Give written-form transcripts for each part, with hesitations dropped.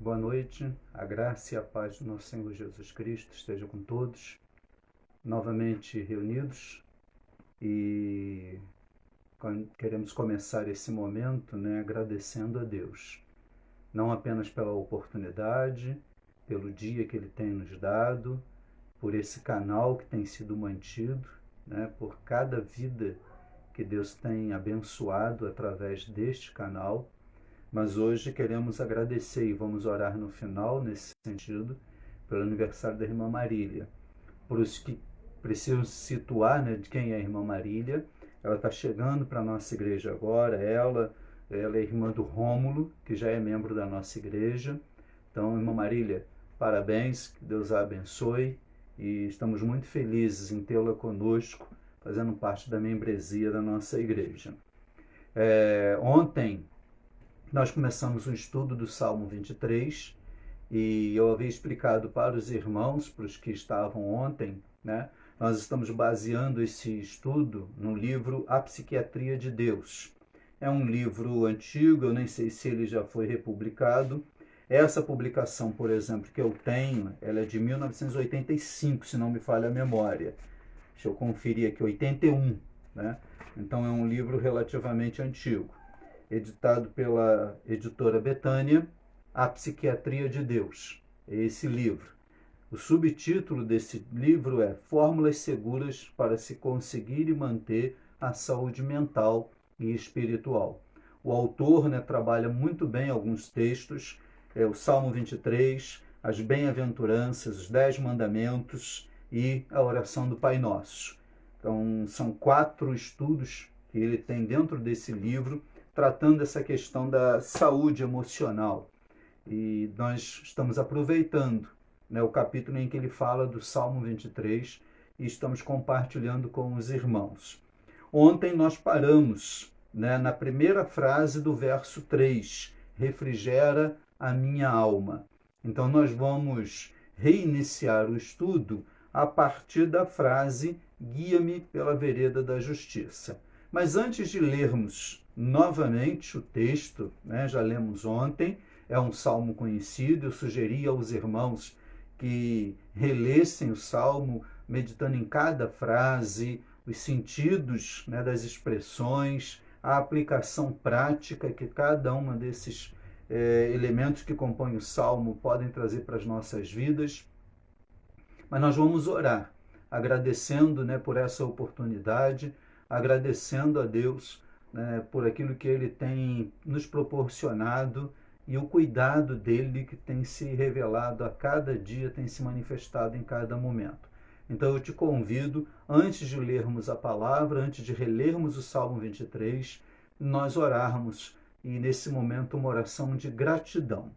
Boa noite, a graça e a paz do nosso Senhor Jesus Cristo esteja com todos, novamente reunidos, e queremos começar esse momento, agradecendo a Deus, não apenas pela oportunidade, pelo dia que Ele tem nos dado, por esse canal que tem sido mantido, por cada vida que Deus tem abençoado através deste canal. Mas hoje queremos agradecer e vamos orar no final, nesse sentido, pelo aniversário da irmã Marília. Por os que precisam se situar, de quem é a irmã Marília, ela está chegando para a nossa igreja agora, ela é irmã do Rômulo, que já é membro da nossa igreja. Então, irmã Marília, parabéns, que Deus a abençoe, e estamos muito felizes em tê-la conosco, fazendo parte da membresia da nossa igreja. Ontem, nós começamos o estudo do Salmo 23 e eu havia explicado para os irmãos, para os que estavam ontem, nós estamos baseando esse estudo no livro A Psiquiatria de Deus. É um livro antigo, eu nem sei se ele já foi republicado. Essa publicação, por exemplo, que eu tenho, ela é de 1985, se não me falha a memória. Deixa eu conferir aqui, 81, Então é um livro relativamente antigo, editado pela editora Betânia, A Psiquiatria de Deus. É esse livro. O subtítulo desse livro é Fórmulas Seguras para se conseguir e manter a saúde mental e espiritual. O autor trabalha muito bem alguns textos, o Salmo 23, as Bem-aventuranças, os 10 Mandamentos e a oração do Pai Nosso. Então, são 4 estudos que ele tem dentro desse livro, tratando essa questão da saúde emocional. E nós estamos aproveitando o capítulo em que ele fala do Salmo 23 e estamos compartilhando com os irmãos. Ontem nós paramos na primeira frase do verso 3, refrigera a minha alma. Então nós vamos reiniciar o estudo a partir da frase guia-me pela vereda da justiça. Mas antes de lermos novamente o texto, já lemos ontem, é um salmo conhecido, eu sugeri aos irmãos que relessem o salmo, meditando em cada frase, os sentidos das expressões, a aplicação prática que cada um desses elementos que compõem o salmo podem trazer para as nossas vidas. Mas nós vamos orar, agradecendo por essa oportunidade, agradecendo a Deus por aquilo que Ele tem nos proporcionado e o cuidado dEle que tem se revelado a cada dia, tem se manifestado em cada momento. Então eu te convido, antes de lermos a palavra, antes de relermos o Salmo 23, nós orarmos e nesse momento uma oração de gratidão.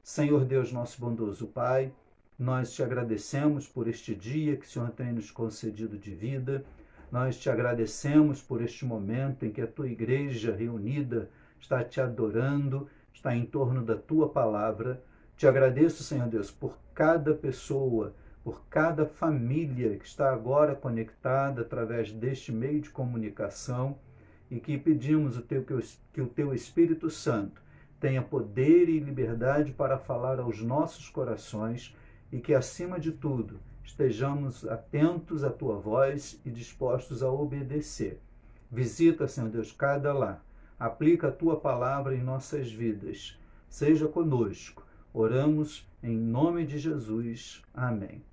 Senhor Deus, nosso bondoso Pai, nós te agradecemos por este dia que o Senhor tem nos concedido de vida. Nós te agradecemos por este momento em que a tua igreja reunida está te adorando, está em torno da tua palavra. Te agradeço, Senhor Deus, por cada pessoa, por cada família que está agora conectada através deste meio de comunicação e que pedimos que o teu Espírito Santo tenha poder e liberdade para falar aos nossos corações e que, acima de tudo, estejamos atentos à tua voz e dispostos a obedecer. Visita, Senhor Deus, cada lar. Aplica a tua palavra em nossas vidas. Seja conosco. Oramos em nome de Jesus. Amém.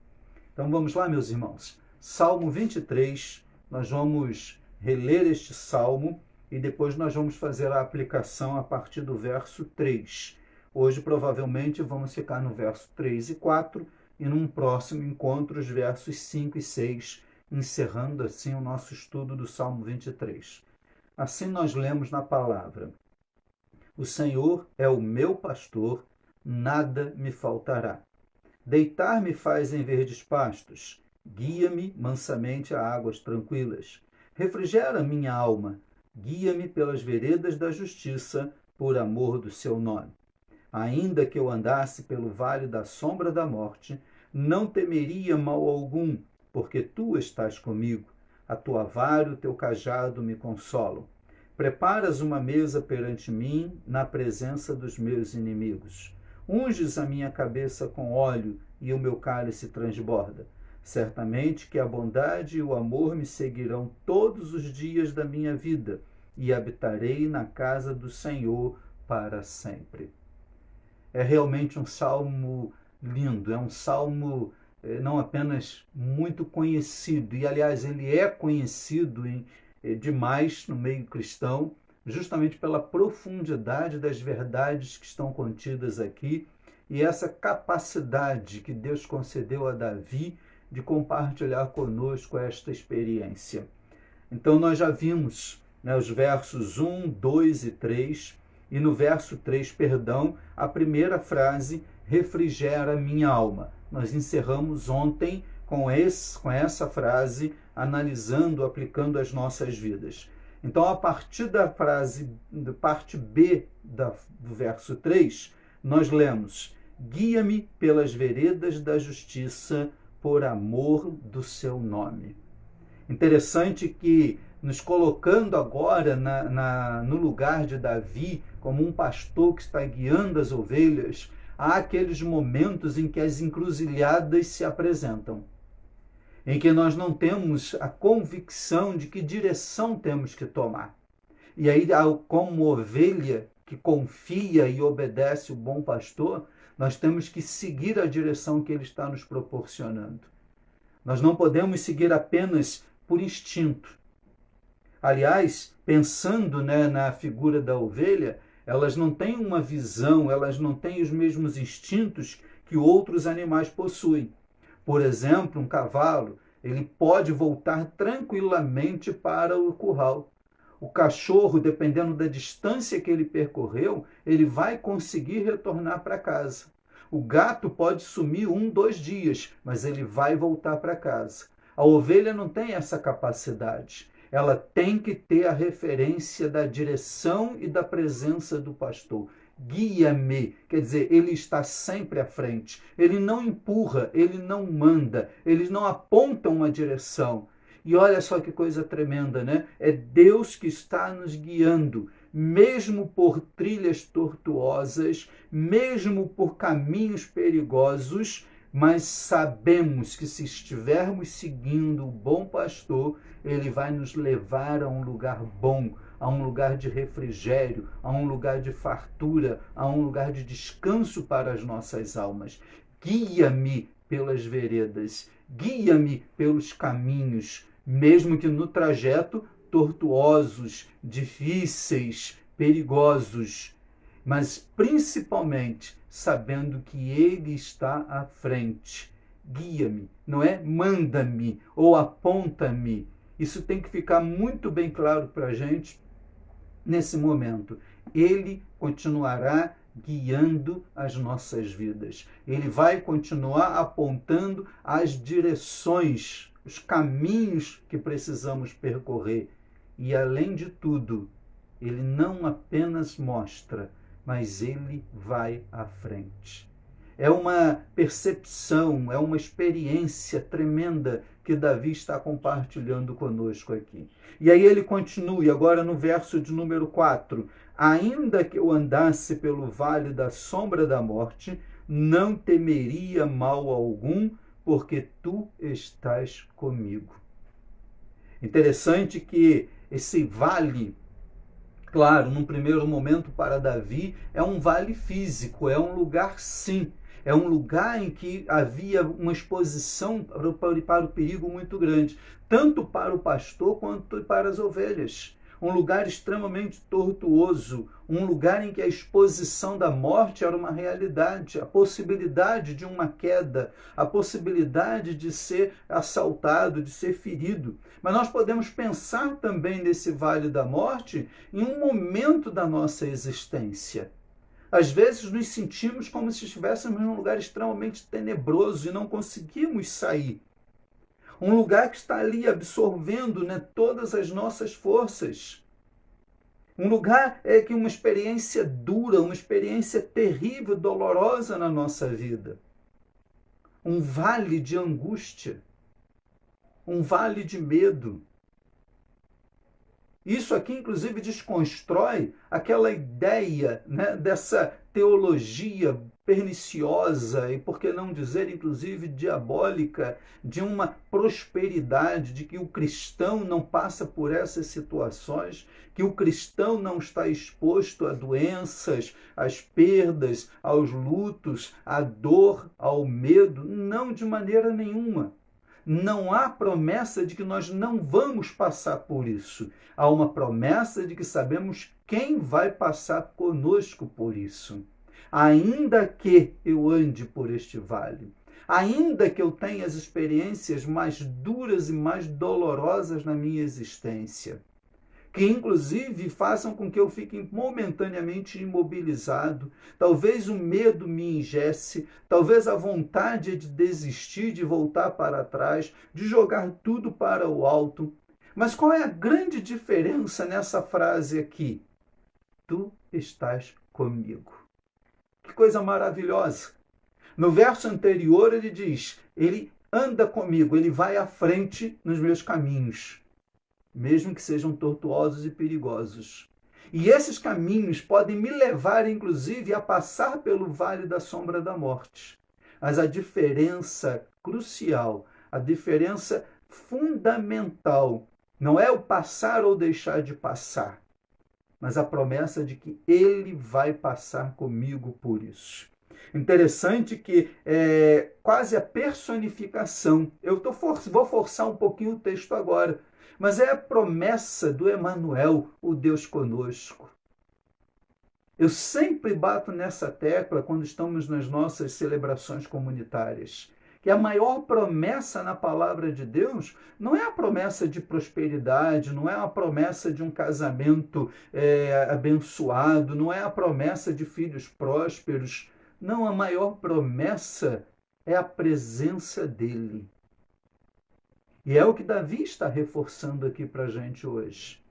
Então vamos lá, meus irmãos. Salmo 23, nós vamos reler este salmo e depois nós vamos fazer a aplicação a partir do verso 3. Hoje, provavelmente, vamos ficar no verso 3 e 4 e num próximo encontro, os versos 5 e 6, encerrando assim o nosso estudo do Salmo 23. Assim nós lemos na palavra: O Senhor é o meu pastor, nada me faltará. Deitar-me faz em verdes pastos, guia-me mansamente a águas tranquilas. Refrigera minha alma, guia-me pelas veredas da justiça, por amor do seu nome. Ainda que eu andasse pelo vale da sombra da morte, não temeria mal algum, porque tu estás comigo. A tua vara e o teu cajado me consolam. Preparas uma mesa perante mim, na presença dos meus inimigos. unges a minha cabeça com óleo e o meu cálice transborda. Certamente que a bondade e o amor me seguirão todos os dias da minha vida, e habitarei na casa do Senhor para sempre. É realmente um salmo lindo, é um salmo não apenas muito conhecido, e aliás ele é conhecido demais no meio cristão, justamente pela profundidade das verdades que estão contidas aqui e essa capacidade que Deus concedeu a Davi de compartilhar conosco esta experiência. Então nós já vimos, né, os versos 1, 2 e 3, e no verso 3, a primeira frase, refrigera minha alma. Nós encerramos ontem com essa frase, analisando, aplicando as nossas vidas. Então, a partir da frase, da parte B do verso 3, nós lemos: guia-me pelas veredas da justiça, por amor do seu nome. Interessante que, nos colocando agora no lugar de Davi, como um pastor que está guiando as ovelhas, há aqueles momentos em que as encruzilhadas se apresentam, em que nós não temos a convicção de que direção temos que tomar. E aí, como ovelha que confia e obedece o bom pastor, nós temos que seguir a direção que ele está nos proporcionando. Nós não podemos seguir apenas por instinto. Aliás, pensando, né, na figura da ovelha, elas não têm uma visão, elas não têm os mesmos instintos que outros animais possuem. Por exemplo, um cavalo, ele pode voltar tranquilamente para o curral. O cachorro, dependendo da distância que ele percorreu, ele vai conseguir retornar para casa. O gato pode sumir 1, 2 dias, mas ele vai voltar para casa. A ovelha não tem essa capacidade. Ela tem que ter a referência da direção e da presença do pastor. Guia-me, quer dizer, ele está sempre à frente. Ele não empurra, ele não manda, ele não aponta uma direção. E olha só que coisa tremenda, né? É Deus que está nos guiando, mesmo por trilhas tortuosas, mesmo por caminhos perigosos, mas sabemos que se estivermos seguindo o bom pastor, ele vai nos levar a um lugar bom, a um lugar de refrigério, a um lugar de fartura, a um lugar de descanso para as nossas almas. Guia-me pelas veredas, guia-me pelos caminhos, mesmo que no trajeto tortuosos, difíceis, perigosos, mas principalmente sabendo que ele está à frente. Guia-me, não é manda-me ou aponta-me. Isso tem que ficar muito bem claro para a gente nesse momento. Ele continuará guiando as nossas vidas. Ele vai continuar apontando as direções, os caminhos que precisamos percorrer. E, além de tudo, ele não apenas mostra, mas ele vai à frente. É uma percepção, é uma experiência tremenda que Davi está compartilhando conosco aqui. E aí ele continua, e agora no verso de número 4, ainda que eu andasse pelo vale da sombra da morte, não temeria mal algum, porque tu estás comigo. Interessante que esse vale, claro, num primeiro momento para Davi, é um vale físico, é um lugar sim, é um lugar em que havia uma exposição para o perigo muito grande, tanto para o pastor quanto para as ovelhas. Um lugar extremamente tortuoso, um lugar em que a exposição da morte era uma realidade, a possibilidade de uma queda, a possibilidade de ser assaltado, de ser ferido. Mas nós podemos pensar também nesse vale da morte em um momento da nossa existência. Às vezes nos sentimos como se estivéssemos num lugar extremamente tenebroso e não conseguimos sair. Um lugar que está ali absorvendo, né, todas as nossas forças. Um lugar que uma experiência dura, uma experiência terrível, dolorosa na nossa vida. Um vale de angústia. Um vale de medo. Isso aqui, inclusive, desconstrói aquela ideia, né, dessa teologia perniciosa e, por que não dizer, inclusive diabólica, de uma prosperidade, de que o cristão não passa por essas situações, que o cristão não está exposto a doenças, às perdas, aos lutos, à dor, ao medo. Não, de maneira nenhuma. Não há promessa de que nós não vamos passar por isso. Há uma promessa de que sabemos quem vai passar conosco por isso. Ainda que eu ande por este vale, ainda que eu tenha as experiências mais duras e mais dolorosas na minha existência, que inclusive façam com que eu fique momentaneamente imobilizado, talvez o medo me ingesse, talvez a vontade de desistir, de voltar para trás, de jogar tudo para o alto. Mas qual é a grande diferença nessa frase aqui? Tu estás comigo. Que coisa maravilhosa! No verso anterior ele diz, ele anda comigo, ele vai à frente nos meus caminhos, mesmo que sejam tortuosos e perigosos. E esses caminhos podem me levar, inclusive, a passar pelo vale da sombra da morte. Mas a diferença crucial, a diferença fundamental, não é o passar ou deixar de passar, mas a promessa de que ele vai passar comigo por isso. Interessante que é quase a personificação. Vou forçar um pouquinho o texto agora, mas é a promessa do Emanuel, o Deus conosco. Eu sempre bato nessa tecla quando estamos nas nossas celebrações comunitárias, que a maior promessa na palavra de Deus não é a promessa de prosperidade, não é a promessa de um casamento abençoado, não é a promessa de filhos prósperos. Não, a maior promessa é a presença dele. E é o que Davi está reforçando aqui para a gente hoje.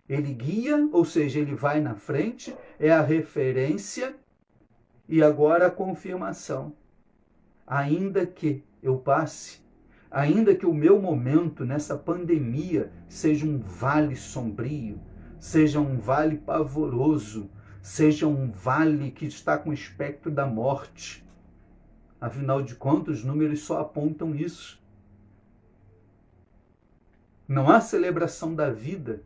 Ele guia, ou seja, ele vai na frente, é a referência e agora a confirmação. Ainda que eu passe, ainda que o meu momento nessa pandemia seja um vale sombrio, seja um vale pavoroso, seja um vale que está com o espectro da morte. Afinal de contas, os números só apontam isso. Não há celebração da vida.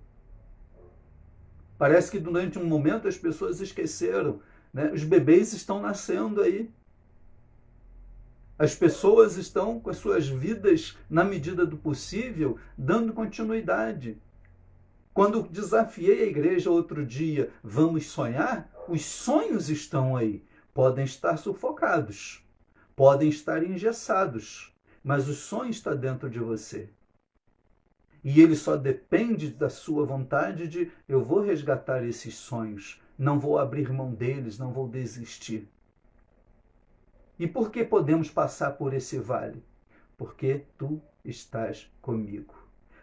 Parece que durante um momento as pessoas esqueceram, né? Os bebês estão nascendo aí. As pessoas estão com as suas vidas, na medida do possível, dando continuidade. Quando desafiei a igreja outro dia, vamos sonhar? Os sonhos estão aí. Podem estar sufocados, podem estar engessados, mas o sonho está dentro de você. E ele só depende da sua vontade de eu vou resgatar esses sonhos, não vou abrir mão deles, não vou desistir. E por que podemos passar por esse vale? Porque tu estás comigo.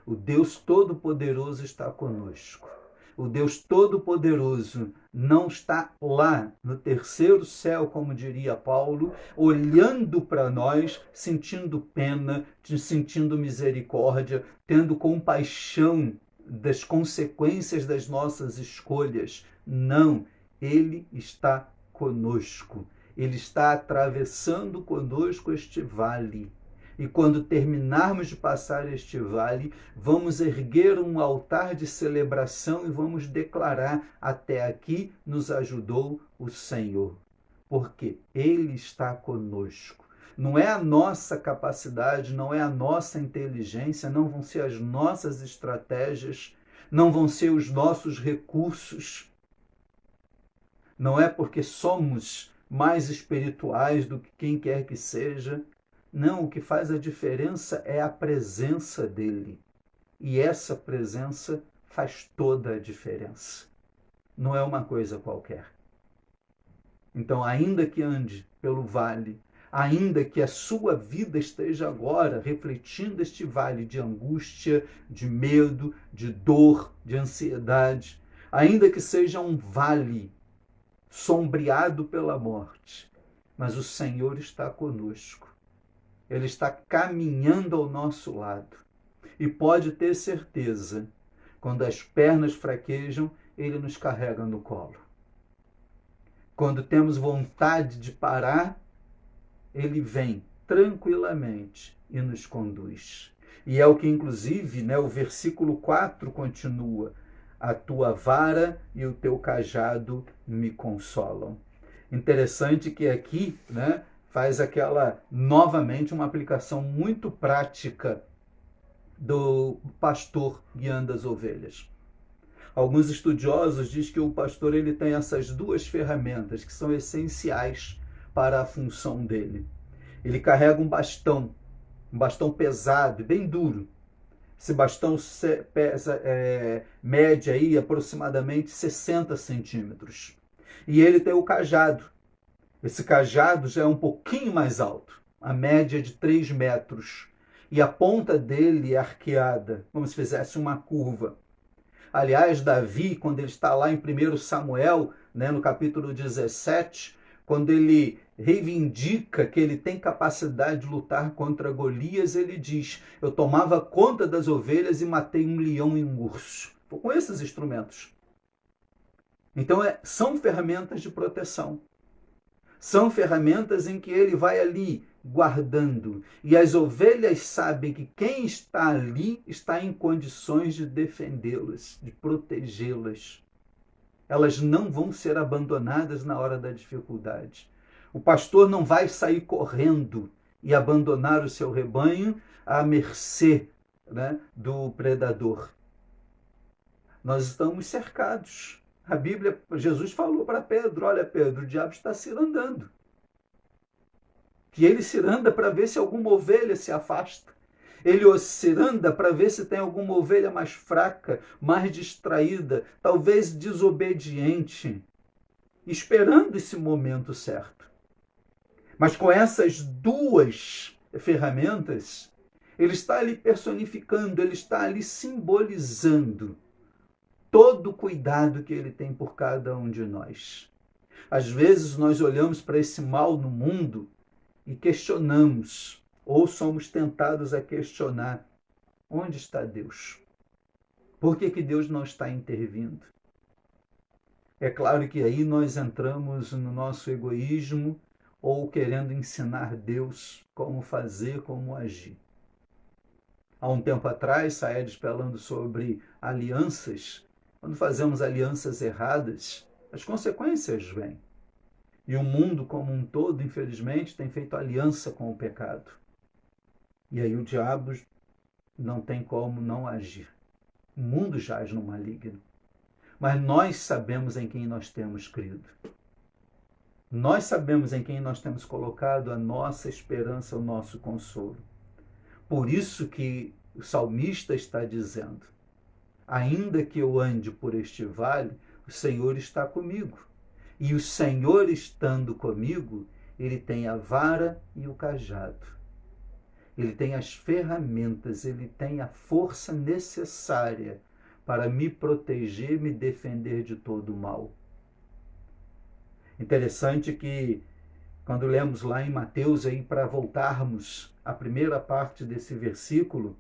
O Deus Todo-Poderoso está conosco. O Deus Todo-Poderoso não está lá no terceiro céu, como diria Paulo, olhando para nós, sentindo pena, sentindo misericórdia, tendo compaixão das consequências das nossas escolhas. Não, ele está conosco. Ele está atravessando conosco este vale. E quando terminarmos de passar este vale, vamos erguer um altar de celebração e vamos declarar: até aqui nos ajudou o Senhor. Porque Ele está conosco. Não é a nossa capacidade, não é a nossa inteligência, não vão ser as nossas estratégias, não vão ser os nossos recursos. Não é porque somos mais espirituais do que quem quer que seja. Não, o que faz a diferença é a presença dele. E essa presença faz toda a diferença. Não é uma coisa qualquer. Então, ainda que ande pelo vale, ainda que a sua vida esteja agora refletindo este vale de angústia, de medo, de dor, de ansiedade, ainda que seja um vale sombreado pela morte, mas o Senhor está conosco. Ele está caminhando ao nosso lado. E pode ter certeza, quando as pernas fraquejam, ele nos carrega no colo. Quando temos vontade de parar, ele vem tranquilamente e nos conduz. E é o que, inclusive, né, o versículo 4 continua: a tua vara e o teu cajado me consolam. Interessante que aqui, né, faz novamente uma aplicação muito prática do pastor guiando as ovelhas. Alguns estudiosos dizem que o pastor ele tem essas duas ferramentas que são essenciais para a função dele. Ele carrega um bastão pesado, bem duro. Esse bastão pesa, mede aí aproximadamente 60 centímetros. E ele tem o cajado. Esse cajado já é um pouquinho mais alto, a média de 3 metros. E a ponta dele é arqueada, como se fizesse uma curva. Aliás, Davi, quando ele está lá em 1 Samuel, né, no capítulo 17, quando ele reivindica que ele tem capacidade de lutar contra Golias, ele diz: eu tomava conta das ovelhas e matei um leão e um urso. Com esses instrumentos. Então, são ferramentas de proteção. São ferramentas em que ele vai ali guardando. E as ovelhas sabem que quem está ali está em condições de defendê-las, de protegê-las. Elas não vão ser abandonadas na hora da dificuldade. O pastor não vai sair correndo e abandonar o seu rebanho à mercê, né, do predador. Nós estamos cercados. A Bíblia, Jesus falou para Pedro: olha, Pedro, o diabo está cirandando. Que ele ciranda para ver se alguma ovelha se afasta. Ele ciranda para ver se tem alguma ovelha mais fraca, mais distraída, talvez desobediente, esperando esse momento certo. Mas com essas duas ferramentas, ele está ali personificando, ele está ali simbolizando todo o cuidado que ele tem por cada um de nós. Às vezes nós olhamos para esse mal no mundo e questionamos, ou somos tentados a questionar: onde está Deus? Por que Deus não está intervindo? É claro que aí nós entramos no nosso egoísmo ou querendo ensinar Deus como fazer, como agir. Há um tempo atrás, Saedes falando sobre alianças. Quando fazemos alianças erradas, as consequências vêm. E o mundo como um todo, infelizmente, tem feito aliança com o pecado. E aí o diabo não tem como não agir. O mundo jaz no maligno. Mas nós sabemos em quem nós temos crido. Nós sabemos em quem nós temos colocado a nossa esperança, o nosso consolo. Por isso que o salmista está dizendo: ainda que eu ande por este vale, o Senhor está comigo. E o Senhor estando comigo, ele tem a vara e o cajado. Ele tem as ferramentas, ele tem a força necessária para me proteger, me defender de todo o mal. Interessante que quando lemos lá em Mateus, aí para voltarmos à primeira parte desse versículo,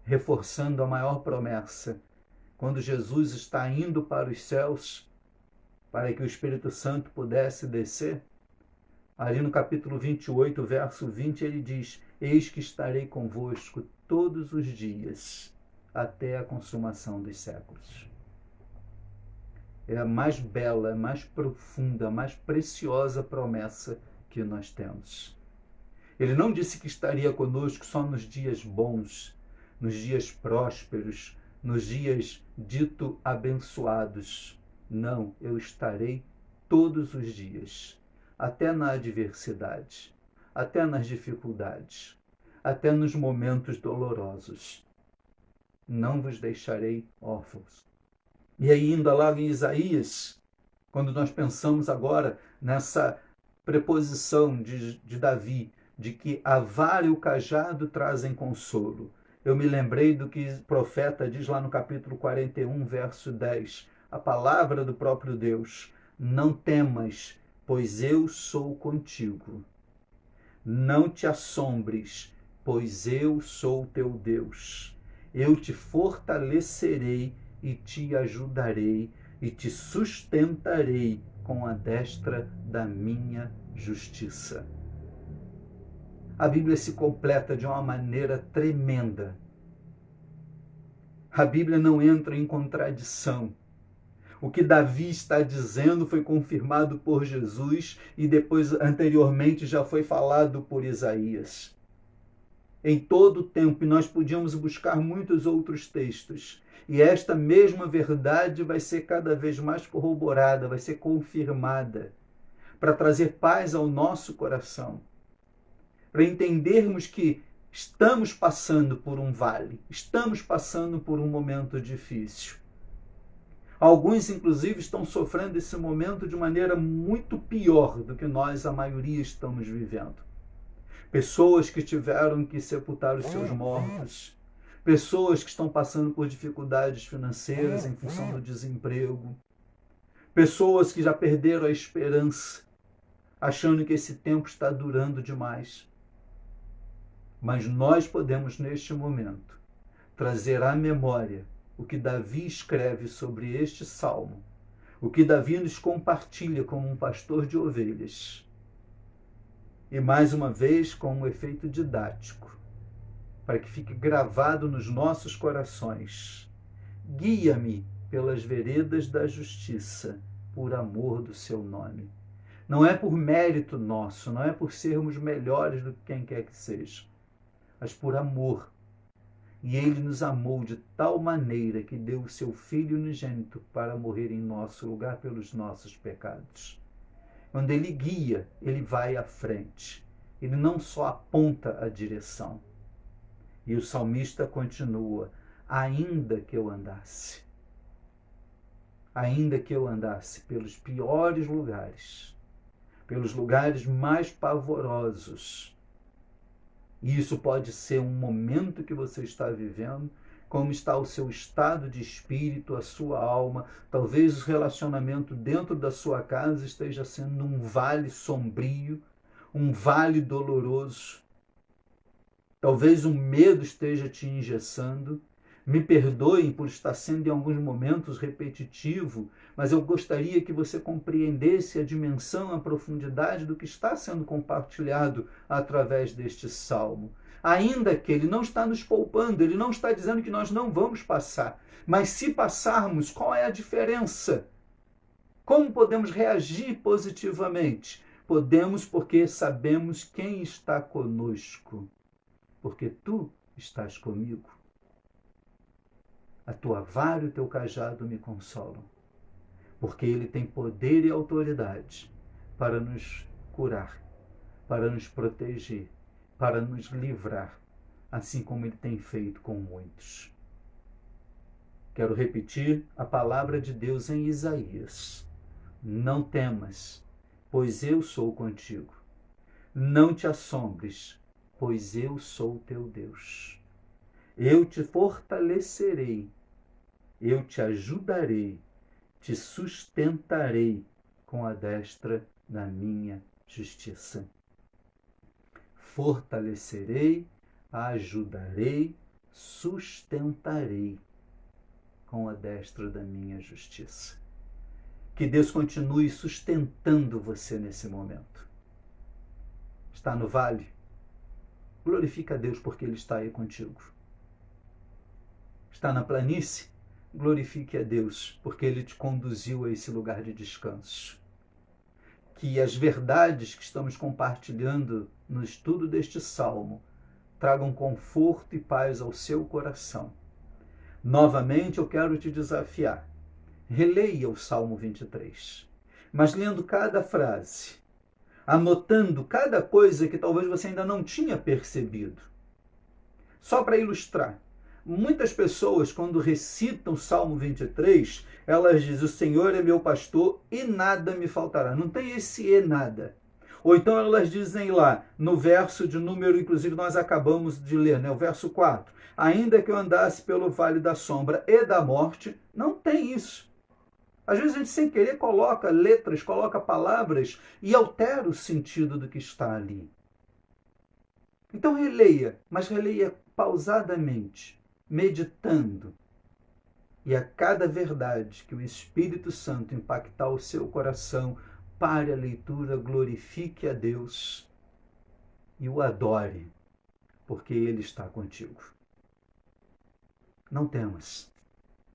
reforçando a maior promessa, quando Jesus está indo para os céus, para que o Espírito Santo pudesse descer, ali no capítulo 28, verso 20, ele diz: eis que estarei convosco todos os dias, até a consumação dos séculos. É a mais bela, a mais profunda, a mais preciosa promessa que nós temos. Ele não disse que estaria conosco só nos dias bons, nos dias prósperos, nos dias dito abençoados. Não, eu estarei todos os dias, até na adversidade, até nas dificuldades, até nos momentos dolorosos. Não vos deixarei órfãos. E aí, ainda lá em Isaías, quando nós pensamos agora nessa preposição de Davi, de que a vara e o cajado trazem consolo, eu me lembrei do que o profeta diz lá no capítulo 41, verso 10, a palavra do próprio Deus: não temas, pois eu sou contigo. Não te assombres, pois eu sou teu Deus. Eu te fortalecerei e te ajudarei e te sustentarei com a destra da minha justiça. A Bíblia se completa de uma maneira tremenda. A Bíblia não entra em contradição. O que Davi está dizendo foi confirmado por Jesus e depois, anteriormente, já foi falado por Isaías. Em todo o tempo, e nós podíamos buscar muitos outros textos, e esta mesma verdade vai ser cada vez mais corroborada, vai ser confirmada, para trazer paz ao nosso coração, para entendermos que estamos passando por um vale, estamos passando por um momento difícil. Alguns, inclusive, estão sofrendo esse momento de maneira muito pior do que nós, a maioria, estamos vivendo. Pessoas que tiveram que sepultar os seus mortos, pessoas que estão passando por dificuldades financeiras em função do desemprego, pessoas que já perderam a esperança, achando que esse tempo está durando demais. Mas nós podemos, neste momento, trazer à memória o que Davi escreve sobre este salmo, o que Davi nos compartilha como um pastor de ovelhas. E mais uma vez com um efeito didático, para que fique gravado nos nossos corações. Guia-me pelas veredas da justiça, por amor do seu nome. Não é por mérito nosso, não é por sermos melhores do que quem quer que seja, mas por amor. E ele nos amou de tal maneira que deu o seu Filho unigênito para morrer em nosso lugar pelos nossos pecados. Quando ele guia, ele vai à frente. Ele não só aponta a direção. E o salmista continua: ainda que eu andasse pelos piores lugares, pelos lugares mais pavorosos. E isso pode ser um momento que você está vivendo, como está o seu estado de espírito, a sua alma. Talvez o relacionamento dentro da sua casa esteja sendo um vale sombrio, um vale doloroso. Talvez um medo esteja te engessando. Me perdoem por estar sendo em alguns momentos repetitivo, mas eu gostaria que você compreendesse a dimensão, a profundidade do que está sendo compartilhado através deste salmo. Ainda que ele não está nos poupando, ele não está dizendo que nós não vamos passar. Mas se passarmos, qual é a diferença? Como podemos reagir positivamente? Podemos porque sabemos quem está conosco. Porque tu estás comigo. A tua vara e o teu cajado me consolam. Porque ele tem poder e autoridade para nos curar, para nos proteger, para nos livrar, assim como ele tem feito com muitos. Quero repetir a palavra de Deus em Isaías. Não temas, pois eu sou contigo. Não te assombres, pois eu sou teu Deus. Eu te fortalecerei, eu te ajudarei, te sustentarei com a destra da minha justiça. Fortalecerei, ajudarei, sustentarei com a destra da minha justiça. Que Deus continue sustentando você nesse momento. Está no vale? Glorifica a Deus porque Ele está aí contigo. Está na planície? Glorifique a Deus porque Ele te conduziu a esse lugar de descanso. Que as verdades que estamos compartilhando no estudo deste salmo tragam conforto e paz ao seu coração. Novamente eu quero te desafiar. Releia o Salmo 23, mas lendo cada frase, anotando cada coisa que talvez você ainda não tinha percebido. Só para ilustrar, muitas pessoas, quando recitam o Salmo 23, elas dizem: o Senhor é meu pastor e nada me faltará. Não tem esse e nada. Ou então elas dizem lá, no verso de número, inclusive nós acabamos de ler, o verso 4, ainda que eu andasse pelo vale da sombra e da morte, não tem isso. Às vezes a gente sem querer coloca letras, coloca palavras e altera o sentido do que está ali. Então releia, mas releia pausadamente, meditando. E a cada verdade que o Espírito Santo impactar o seu coração, pare a leitura, glorifique a Deus e o adore, porque Ele está contigo. Não temas,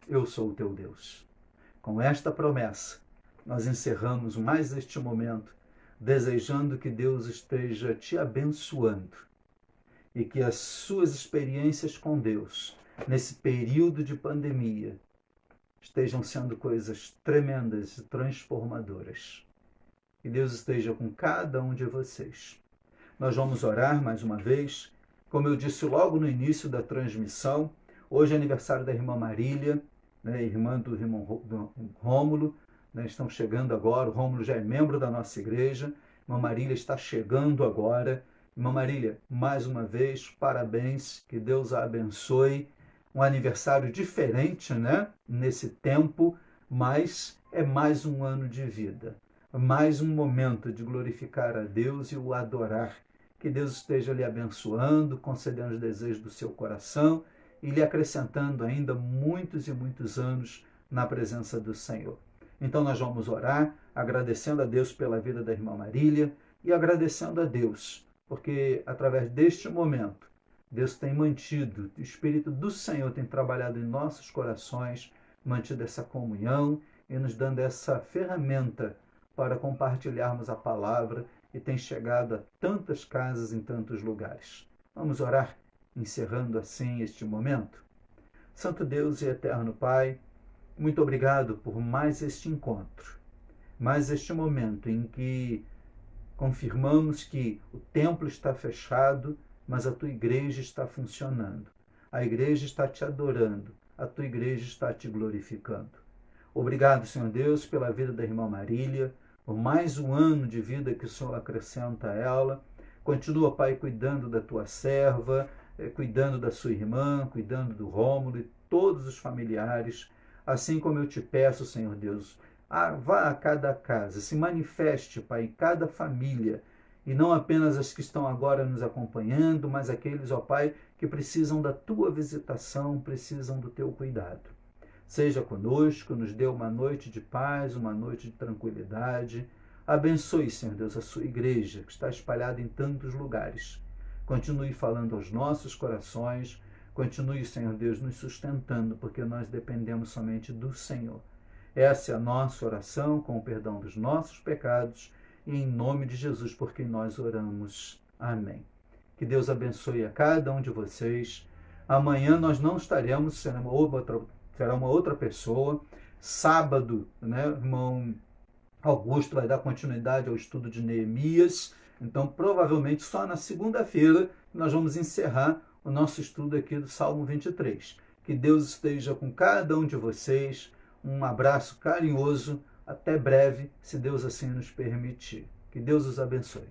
eu sou o teu Deus. Com esta promessa, nós encerramos mais este momento, desejando que Deus esteja te abençoando e que as suas experiências com Deus, nesse período de pandemia, estejam sendo coisas tremendas e transformadoras. Que Deus esteja com cada um de vocês. Nós vamos orar mais uma vez. Como eu disse logo no início da transmissão, hoje é aniversário da irmã Marília, né, irmã do irmão Rômulo, né, estão chegando agora. O Rômulo já é membro da nossa igreja. Irmã Marília está chegando agora. Irmã Marília, mais uma vez, parabéns, que Deus a abençoe. Um aniversário diferente, né, nesse tempo, mas é mais um ano de vida. Mais um momento de glorificar a Deus e o adorar. Que Deus esteja lhe abençoando, concedendo os desejos do seu coração e lhe acrescentando ainda muitos e muitos anos na presença do Senhor. Então nós vamos orar, agradecendo a Deus pela vida da irmã Marília e agradecendo a Deus, porque através deste momento, Deus tem mantido, o Espírito do Senhor tem trabalhado em nossos corações, mantido essa comunhão e nos dando essa ferramenta para compartilharmos a palavra e tem chegado a tantas casas em tantos lugares. Vamos orar, encerrando assim este momento. Santo Deus e eterno Pai, muito obrigado por mais este encontro, mais este momento em que confirmamos que o templo está fechado, mas a tua igreja está funcionando. A igreja está te adorando, a tua igreja está te glorificando. Obrigado, Senhor Deus, pela vida da irmã Marília, por mais um ano de vida que o Senhor acrescenta a ela. Continua, Pai, cuidando da tua serva, cuidando da sua irmã, cuidando do Rômulo e todos os familiares. Assim como eu te peço, Senhor Deus, vá a cada casa, se manifeste, Pai, em cada família, e não apenas as que estão agora nos acompanhando, mas aqueles, ó Pai, que precisam da tua visitação, precisam do teu cuidado. Seja conosco, nos dê uma noite de paz, uma noite de tranquilidade. Abençoe, Senhor Deus, a sua igreja, que está espalhada em tantos lugares. Continue falando aos nossos corações, continue, Senhor Deus, nos sustentando, porque nós dependemos somente do Senhor. Essa é a nossa oração, com o perdão dos nossos pecados, e em nome de Jesus, porque nós oramos. Amém. Que Deus abençoe a cada um de vocês. Amanhã nós não estaremos, será uma outra pessoa. Sábado, né, o irmão Augusto vai dar continuidade ao estudo de Neemias. Então, provavelmente, só na segunda-feira nós vamos encerrar o nosso estudo aqui do Salmo 23. Que Deus esteja com cada um de vocês. Um abraço carinhoso. Até breve, se Deus assim nos permitir. Que Deus os abençoe.